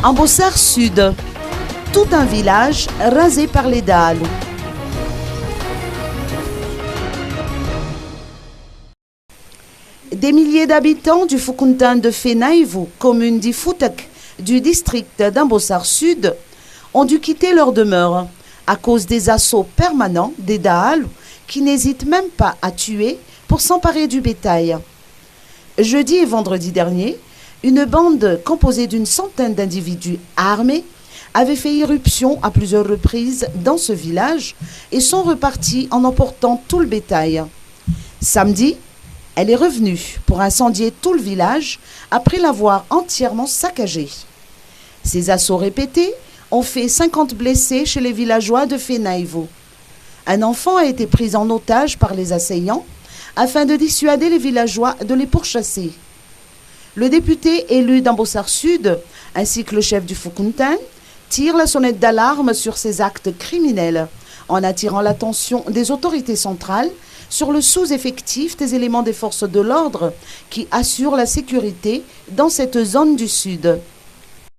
Ambossar Sud, tout un village rasé par les Daalu. Des milliers d'habitants du Fukuntan de Fenaïvou, commune d'Ifoutek, du district d'Ambossar Sud, ont dû quitter leur demeure à cause des assauts permanents des Daalu qui n'hésitent même pas à tuer pour s'emparer du bétail. Jeudi et vendredi dernier, une bande composée d'une centaine d'individus armés avait fait irruption à plusieurs reprises dans ce village et sont repartis en emportant tout le bétail. Samedi, elle est revenue pour incendier tout le village après l'avoir entièrement saccagé. Ces assauts répétés ont fait 50 blessés chez les villageois de Fenaïvou. Un enfant a été pris en otage par les assaillants afin de dissuader les villageois de les pourchasser. Le député élu d'Ambossar Sud, ainsi que le chef du Fukuntan, tirent la sonnette d'alarme sur ces actes criminels, en attirant l'attention des autorités centrales sur le sous-effectif des éléments des forces de l'ordre qui assurent la sécurité dans cette zone du Sud.